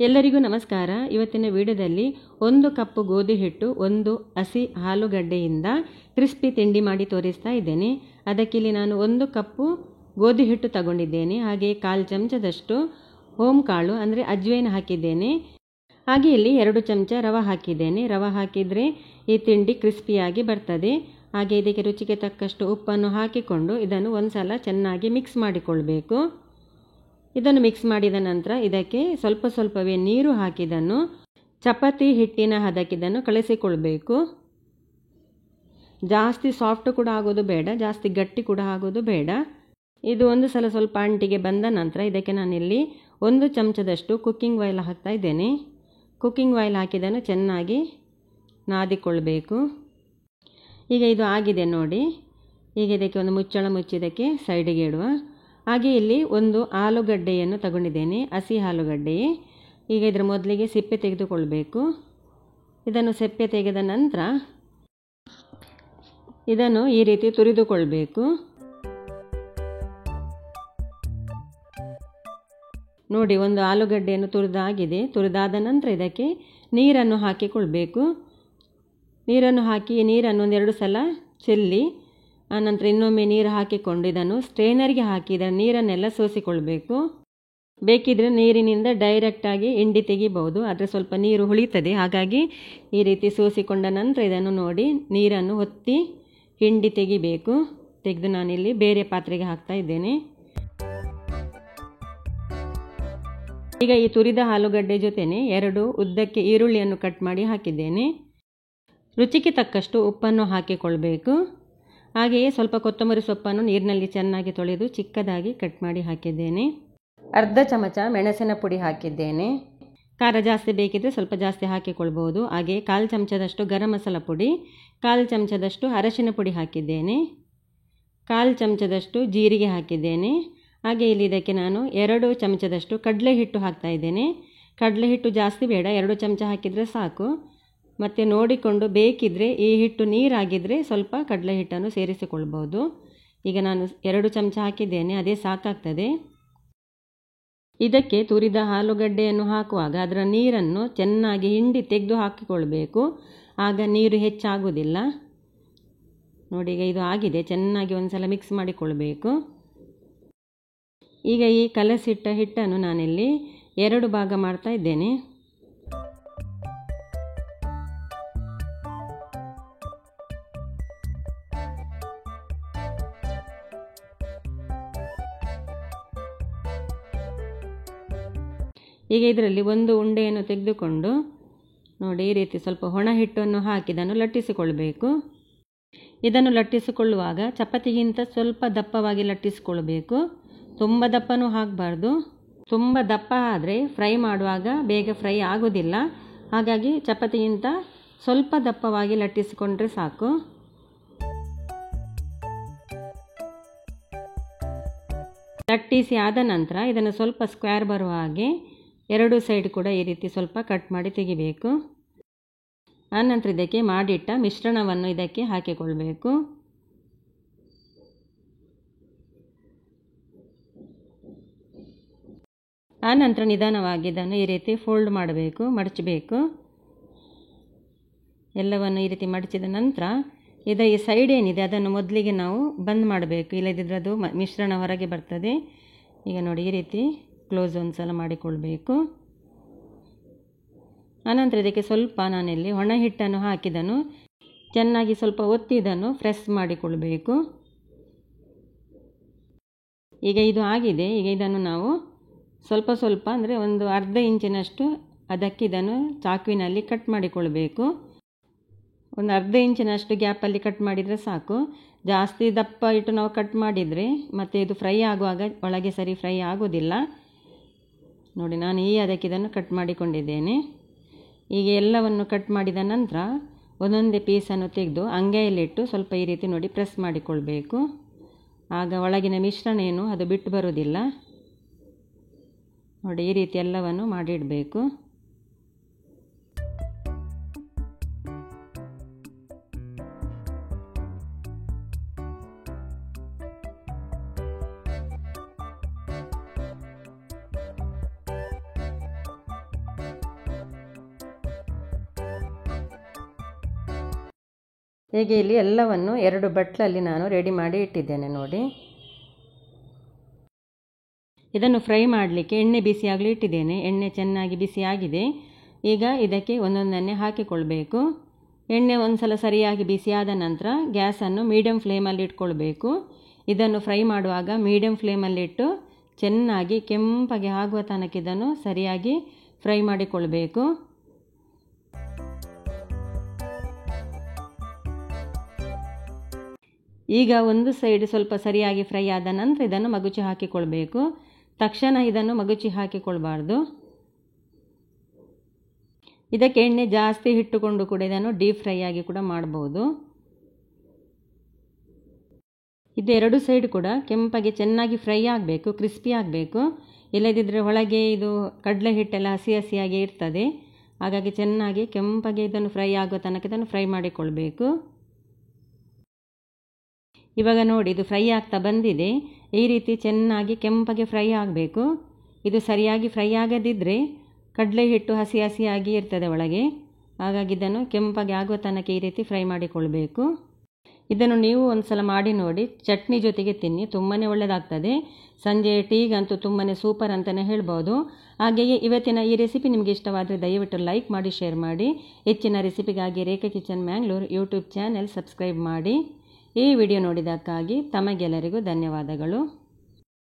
ಎಲ್ಲರಿಗೂ ನಮಸ್ಕಾರ. ಇವತ್ತಿನ ವಿಡಿಯೋದಲ್ಲಿ 1 ಕಪ್ ಗೋಧಿ ಹಿಟ್ಟು, 1 ಹಸಿ ಆಲೂಗಡ್ಡೆಯಿಂದ ಕ್ರಿಸ್ಪಿ ತಿಂಡಿ ಮಾಡಿ ತೋರಿಸ್ತಾ ಇದ್ದೇನೆ. ಅದಕ್ಕಿಲ್ಲಿ ನಾನು 1 ಕಪ್ ಗೋಧಿ ಹಿಟ್ಟು ತಗೊಂಡಿದ್ದೇನೆ. ಹಾಗೆ 1/4 ಚಮಚದಷ್ಟು ಓಮ್ ಕಾಳು ಅಂದರೆ ಅಜ್ವೈನ್ ಹಾಕಿದ್ದೇನೆ. ಹಾಗೆ ಇಲ್ಲಿ 2 ಚಮಚ ರವೆ ಹಾಕಿದ್ದೇನೆ. ರವೆ ಹಾಕಿದರೆ ಈ ತಿಂಡಿ ಕ್ರಿಸ್ಪಿಯಾಗಿ ಬರ್ತದೆ. ಹಾಗೆ ಇದಕ್ಕೆ ರುಚಿಗೆ ತಕ್ಕಷ್ಟು ಉಪ್ಪನ್ನು ಹಾಕಿಕೊಂಡು ಇದನ್ನು ಒಂದು ಸಲ ಚೆನ್ನಾಗಿ ಮಿಕ್ಸ್ ಮಾಡಿಕೊಳ್ಬೇಕು. ಇದನ್ನು ಮಿಕ್ಸ್ ಮಾಡಿದ ನಂತರ ಇದಕ್ಕೆ ಸ್ವಲ್ಪವೇ ನೀರು ಹಾಕಿದನ್ನು ಚಪಾತಿ ಹಿಟ್ಟಿನ ಹದಕ್ಕಿದನ್ನು ಕಳಿಸಿಕೊಳ್ಬೇಕು. ಜಾಸ್ತಿ ಸಾಫ್ಟ್ ಕೂಡ ಆಗೋದು ಬೇಡ, ಜಾಸ್ತಿ ಗಟ್ಟಿ ಕೂಡ ಆಗೋದು ಬೇಡ. ಇದು ಒಂದು ಸಲ ಸ್ವಲ್ಪ ಅಂಟಿಗೆ ಬಂದ ನಂತರ ಇದಕ್ಕೆ ನಾನಿಲ್ಲಿ 1 ಚಮಚದಷ್ಟು ಕುಕ್ಕಿಂಗ್ ಆಯಿಲ್ ಹಾಕ್ತಾ ಇದ್ದೇನೆ. ಕುಕ್ಕಿಂಗ್ ಆಯಿಲ್ ಹಾಕಿದನ್ನು ಚೆನ್ನಾಗಿ ನಾದಿಕೊಳ್ಬೇಕು. ಈಗ ಇದು ಆಗಿದೆ ನೋಡಿ. ಈಗ ಇದಕ್ಕೆ ಒಂದು ಮುಚ್ಚಳ ಮುಚ್ಚಿದಕ್ಕೆ ಸೈಡಿಗೆ ಇಡುವ. ಹಾಗೆ ಇಲ್ಲಿ 1 ಆಲೂಗಡ್ಡೆಯನ್ನು ತಗೊಂಡಿದ್ದೇನೆ, ಹಸಿ ಆಲೂಗಡ್ಡೆ. ಈಗ ಇದರ ಮೊದಲಿಗೆ ಸಿಪ್ಪೆ ತೆಗೆದುಕೊಳ್ಬೇಕು. ಇದನ್ನು ಸಿಪ್ಪೆ ತೆಗೆದ ನಂತರ ಇದನ್ನು ಈ ರೀತಿ ತುರಿದುಕೊಳ್ಬೇಕು. ನೋಡಿ, 1 ಆಲೂಗಡ್ಡೆಯನ್ನು ತುರಿದಾಗಿದೆ. ತುರಿದಾದ ನಂತರ ಇದಕ್ಕೆ ನೀರನ್ನು ಹಾಕಿಕೊಳ್ಬೇಕು. ನೀರನ್ನು ಹಾಕಿ ನೀರನ್ನು 1-2 ಸಲ ಚೆಲ್ಲಿ ಆನಂತರ ಇನ್ನೊಮ್ಮೆ ನೀರು ಹಾಕಿಕೊಂಡು ಇದನ್ನು ಸ್ಟ್ರೈನರ್ಗೆ ಹಾಕಿ ಇದರ ನೀರನ್ನೆಲ್ಲ ಸೋಸಿಕೊಳ್ಬೇಕು. ಬೇಕಿದ್ರೆ ನೀರಿನಿಂದ ಡೈರೆಕ್ಟಾಗಿ ಹಿಂಡಿ ತೆಗಿಬಹುದು, ಆದರೆ ಸ್ವಲ್ಪ ನೀರು ಉಳಿತದೆ. ಹಾಗಾಗಿ ಈ ರೀತಿ ಸೋಸಿಕೊಂಡ ನಂತರ ಇದನ್ನು ನೋಡಿ ನೀರನ್ನು ಒತ್ತಿ ಹಿಂಡಿ ತೆಗಿಬೇಕು. ತೆಗೆದು ನಾನಿಲ್ಲಿ ಬೇರೆ ಪಾತ್ರೆಗೆ ಹಾಕ್ತಾ ಇದ್ದೇನೆ. ಈಗ ಈ ತುರಿದ ಆಲೂಗಡ್ಡೆ ಜೊತೆನೆ 2 ಉದ್ದಕ್ಕೆ ಈರುಳ್ಳಿಯನ್ನು ಕಟ್ ಮಾಡಿ ಹಾಕಿದ್ದೇನೆ. ರುಚಿಗೆ ತಕ್ಕಷ್ಟು ಉಪ್ಪನ್ನು ಹಾಕಿಕೊಳ್ಬೇಕು. ಹಾಗೆಯೇ ಸ್ವಲ್ಪ ಕೊತ್ತಂಬರಿ ಸೊಪ್ಪನ್ನು ನೀರಿನಲ್ಲಿ ಚೆನ್ನಾಗಿ ತೊಳೆದು ಚಿಕ್ಕದಾಗಿ ಕಟ್ ಮಾಡಿ ಹಾಕಿದ್ದೇನೆ. ಅರ್ಧ ಚಮಚ ಮೆಣಸಿನ ಪುಡಿ ಹಾಕಿದ್ದೇನೆ. ಖಾರ ಜಾಸ್ತಿ ಬೇಕಿದ್ರೆ ಸ್ವಲ್ಪ ಜಾಸ್ತಿ ಹಾಕಿಕೊಳ್ಬೋದು. ಹಾಗೆ 1/4 ಚಮಚದಷ್ಟು ಗರಂ ಮಸಾಲ ಪುಡಿ, 1/4 ಚಮಚದಷ್ಟು ಅರಶಿನ ಪುಡಿ ಹಾಕಿದ್ದೇನೆ, 1/4 ಚಮಚದಷ್ಟು ಜೀರಿಗೆ ಹಾಕಿದ್ದೇನೆ. ಹಾಗೆ ಇಲ್ಲಿ ಇದಕ್ಕೆ ನಾನು 2 ಚಮಚದಷ್ಟು ಕಡಲೆ ಹಿಟ್ಟು ಹಾಕ್ತಾ ಇದ್ದೇನೆ. ಕಡಲೆ ಹಿಟ್ಟು ಜಾಸ್ತಿ ಬೇಡ, 2 ಚಮಚ ಹಾಕಿದರೆ ಸಾಕು. ಮತ್ತು ನೋಡಿಕೊಂಡು ಬೇಕಿದ್ದರೆ ಈ ಹಿಟ್ಟು ನೀರಾಗಿದ್ದರೆ ಸ್ವಲ್ಪ ಕಡಲೆ ಹಿಟ್ಟನ್ನು ಸೇರಿಸಿಕೊಳ್ಬೋದು. ಈಗ ನಾನು 2 ಚಮಚ ಹಾಕಿದ್ದೇನೆ, ಅದೇ ಸಾಕಾಗ್ತದೆ. ಇದಕ್ಕೆ ತುರಿದ ಆಲೂಗಡ್ಡೆಯನ್ನು ಹಾಕುವಾಗ ಅದರ ನೀರನ್ನು ಚೆನ್ನಾಗಿ ಹಿಂಡಿ ತೆಗೆದು ಹಾಕಿಕೊಳ್ಬೇಕು. ಆಗ ನೀರು ಹೆಚ್ಚಾಗುವುದಿಲ್ಲ. ನೋಡಿ, ಈಗ ಇದು ಆಗಿದೆ. ಚೆನ್ನಾಗಿ ಒಂದು ಸಲ ಮಿಕ್ಸ್ ಮಾಡಿಕೊಳ್ಬೇಕು. ಈಗ ಈ ಕಲಸಿಟ್ಟ ಹಿಟ್ಟನ್ನು ನಾನಿಲ್ಲಿ 2 ಭಾಗ ಮಾಡ್ತಾ ಇದ್ದೇನೆ. ಈಗ ಇದರಲ್ಲಿ 1 ಉಂಡೆಯನ್ನು ತೆಗೆದುಕೊಂಡು ನೋಡಿ ಈ ರೀತಿ ಸ್ವಲ್ಪ ಒಣ ಹಿಟ್ಟನ್ನು ಹಾಕಿ ಇದನ್ನು ಲಟ್ಟಿಸಿಕೊಳ್ಬೇಕು. ಇದನ್ನು ಲಟ್ಟಿಸಿಕೊಳ್ಳುವಾಗ ಚಪಾತಿಗಿಂತ ಸ್ವಲ್ಪ ದಪ್ಪವಾಗಿ ಲಟ್ಟಿಸಿಕೊಳ್ಬೇಕು. ತುಂಬ ದಪ್ಪನೂ ಹಾಕಬಾರ್ದು. ತುಂಬ ದಪ್ಪ ಆದರೆ ಫ್ರೈ ಮಾಡುವಾಗ ಬೇಗ ಫ್ರೈ ಆಗೋದಿಲ್ಲ. ಹಾಗಾಗಿ ಚಪಾತಿಗಿಂತ ಸ್ವಲ್ಪ ದಪ್ಪವಾಗಿ ಲಟ್ಟಿಸಿಕೊಂಡ್ರೆ ಸಾಕು. ಲಟ್ಟಿಸಿ ಆದ ನಂತರ ಇದನ್ನು ಸ್ವಲ್ಪ ಸ್ಕ್ವೇರ್ ಬರುವ ಹಾಗೆ 2 ಸೈಡ್ ಕೂಡ ಈ ರೀತಿ ಸ್ವಲ್ಪ ಕಟ್ ಮಾಡಿ ತೆಗಿಬೇಕು. ಆನಂತರ ಇದಕ್ಕೆ ಮಾಡಿಟ್ಟ ಮಿಶ್ರಣವನ್ನು ಇದಕ್ಕೆ ಹಾಕಿಕೊಳ್ಬೇಕು. ಆನಂತರ ನಿಧಾನವಾಗಿ ಇದನ್ನು ಈ ರೀತಿ ಫೋಲ್ಡ್ ಮಾಡಬೇಕು, ಮಡಚಬೇಕು. ಎಲ್ಲವನ್ನು ಈ ರೀತಿ ಮಡಚಿದ ನಂತರ ಇದರ ಈ ಸೈಡ್ ಏನಿದೆ ಅದನ್ನು ಮೊದಲಿಗೆ ನಾವು ಬಂದ್ ಮಾಡಬೇಕು, ಇಲ್ಲದಿದ್ದರೆ ಮಿಶ್ರಣ ಹೊರಗೆ ಬರ್ತದೆ. ಈಗ ನೋಡಿ ಈ ರೀತಿ ಕ್ಲೋಸ್ ಒಂದು ಸಲ ಮಾಡಿಕೊಳ್ಬೇಕು. ಆನಂತರ ಇದಕ್ಕೆ ಸ್ವಲ್ಪ ನಾನಿಲ್ಲಿ ಒಣ ಹಿಟ್ಟನ್ನು ಹಾಕಿದನು ಚೆನ್ನಾಗಿ ಸ್ವಲ್ಪ ಒತ್ತಿದನ್ನು ಪ್ರೆಸ್ ಮಾಡಿಕೊಳ್ಬೇಕು. ಈಗ ಇದು ಆಗಿದೆ. ಈಗ ಇದನ್ನು ನಾವು ಸ್ವಲ್ಪ ಅಂದರೆ ಒಂದು ಅರ್ಧ ಇಂಚಿನಷ್ಟು ಅದಕ್ಕೆ ಇದನ್ನು ಚಾಕುವಿನಲ್ಲಿ ಕಟ್ ಮಾಡಿಕೊಳ್ಬೇಕು. ಒಂದು ಅರ್ಧ ಇಂಚಿನಷ್ಟು ಗ್ಯಾಪಲ್ಲಿ ಕಟ್ ಮಾಡಿದರೆ ಸಾಕು. ಜಾಸ್ತಿ ದಪ್ಪ ಇಟ್ಟು ನಾವು ಕಟ್ ಮಾಡಿದರೆ ಮತ್ತು ಇದು ಫ್ರೈ ಆಗುವಾಗ ಒಳಗೆ ಸರಿ ಫ್ರೈ ಆಗೋದಿಲ್ಲ. ನೋಡಿ, ನಾನು ಅದಕ್ಕೆ ಇದನ್ನು ಕಟ್ ಮಾಡಿಕೊಂಡಿದ್ದೇನೆ. ಈಗ ಎಲ್ಲವನ್ನು ಕಟ್ ಮಾಡಿದ ನಂತರ ಒಂದೊಂದೇ ಪೀಸನ್ನು ತೆಗೆದು ಅಂಗೈಯಲ್ಲಿಟ್ಟು ಸ್ವಲ್ಪ ಈ ರೀತಿ ನೋಡಿ ಪ್ರೆಸ್ ಮಾಡಿಕೊಳ್ಬೇಕು. ಆಗ ಒಳಗಿನ ಮಿಶ್ರಣ ಏನು ಅದು ಬಿಟ್ಟು ಬರೋದಿಲ್ಲ. ನೋಡಿ, ಈ ರೀತಿ ಎಲ್ಲವನ್ನು ಮಾಡಿಡಬೇಕು. ಹೀಗೆ ಇಲ್ಲಿ ಎಲ್ಲವನ್ನು 2 ಬಟ್ಲಲ್ಲಿ ನಾನು ರೆಡಿ ಮಾಡಿ ಇಟ್ಟಿದ್ದೇನೆ ನೋಡಿ. ಇದನ್ನು ಫ್ರೈ ಮಾಡಲಿಕ್ಕೆ ಎಣ್ಣೆ ಬಿಸಿಯಾಗಲು ಇಟ್ಟಿದ್ದೇನೆ. ಎಣ್ಣೆ ಚೆನ್ನಾಗಿ ಬಿಸಿಯಾಗಿದೆ. ಈಗ ಇದಕ್ಕೆ ಒಂದೊಂದನ್ನೇ ಹಾಕಿಕೊಳ್ಬೇಕು. ಎಣ್ಣೆ ಒಂದು ಸಲ ಸರಿಯಾಗಿ ಬಿಸಿಯಾದ ನಂತರ ಗ್ಯಾಸನ್ನು ಮೀಡಿಯಮ್ ಫ್ಲೇಮಲ್ಲಿ ಇಟ್ಕೊಳ್ಬೇಕು. ಇದನ್ನು ಫ್ರೈ ಮಾಡುವಾಗ ಮೀಡಿಯಮ್ ಫ್ಲೇಮಲ್ಲಿಟ್ಟು ಚೆನ್ನಾಗಿ ಕೆಂಪಗೆ ಆಗುವ ತನಕ ಇದನ್ನು ಸರಿಯಾಗಿ ಫ್ರೈ ಮಾಡಿಕೊಳ್ಬೇಕು. ಈಗ ಒಂದು ಸೈಡ್ ಸ್ವಲ್ಪ ಸರಿಯಾಗಿ ಫ್ರೈ ಆದ ನಂತರ ಇದನ್ನು ಮಗುಚಿ ಹಾಕಿಕೊಳ್ಬೇಕು. ತಕ್ಷಣ ಇದನ್ನು ಮಗುಚಿ ಹಾಕಿಕೊಳ್ಬಾರ್ದು. ಇದಕ್ಕೆ ಎಣ್ಣೆ ಜಾಸ್ತಿ ಇಟ್ಟುಕೊಂಡು ಕೂಡ ಇದನ್ನು ಡೀಪ್ ಫ್ರೈ ಆಗಿ ಕೂಡ ಮಾಡ್ಬೋದು. ಇದು 2 ಸೈಡ್ ಕೂಡ ಕೆಂಪಗೆ ಚೆನ್ನಾಗಿ ಫ್ರೈ ಆಗಬೇಕು, ಕ್ರಿಸ್ಪಿ ಆಗಬೇಕು. ಇಲ್ಲದಿದ್ದರೆ ಒಳಗೆ ಇದು ಕಡಲೆ ಹಿಟ್ಟೆಲ್ಲ ಹಸಿ ಹಸಿಯಾಗಿ ಇರ್ತದೆ. ಹಾಗಾಗಿ ಚೆನ್ನಾಗಿ ಕೆಂಪಗೆ ಇದನ್ನು ಫ್ರೈ ಆಗುವ ತನಕ ಇದನ್ನು ಫ್ರೈ ಮಾಡಿಕೊಳ್ಬೇಕು. ಇವಾಗ ನೋಡಿ ಇದು ಫ್ರೈ ಆಗ್ತಾ ಬಂದಿದೆ. ಈ ರೀತಿ ಚೆನ್ನಾಗಿ ಕೆಂಪಗೆ ಫ್ರೈ ಆಗಬೇಕು. ಇದು ಸರಿಯಾಗಿ ಫ್ರೈ ಆಗದಿದ್ದರೆ ಕಡಲೆ ಹಿಟ್ಟು ಹಸಿ ಹಸಿಯಾಗಿ ಇರ್ತದೆ ಒಳಗೆ. ಹಾಗಾಗಿ ಇದನ್ನು ಕೆಂಪಗೆ ಆಗುವ ತನಕ ಈ ರೀತಿ ಫ್ರೈ ಮಾಡಿಕೊಳ್ಬೇಕು. ಇದನ್ನು ನೀವು ಒಂದು ಸಲ ಮಾಡಿ ನೋಡಿ. ಚಟ್ನಿ ಜೊತೆಗೆ ತಿನ್ನಿ, ತುಂಬಾ ಒಳ್ಳೆಯದಾಗ್ತದೆ. ಸಂಜೆ ಟೀಗಂತೂ ತುಂಬಾ ಸೂಪರ್ ಅಂತಲೇ ಹೇಳ್ಬೋದು. ಹಾಗೆಯೇ ಇವತ್ತಿನ ಈ ರೆಸಿಪಿ ನಿಮಗೆ ಇಷ್ಟವಾದರೆ ದಯವಿಟ್ಟು ಲೈಕ್ ಮಾಡಿ, ಶೇರ್ ಮಾಡಿ. ಹೆಚ್ಚಿನ ರೆಸಿಪಿಗಾಗಿ Rekha kitchen Mangalore YouTube channel subscribe ಮಾಡಿ. ಈ ವಿಡಿಯೋ ನೋಡಿದ್ದಕ್ಕಾಗಿ ತಮಗೆಲ್ಲರಿಗೂ ಧನ್ಯವಾದಗಳು.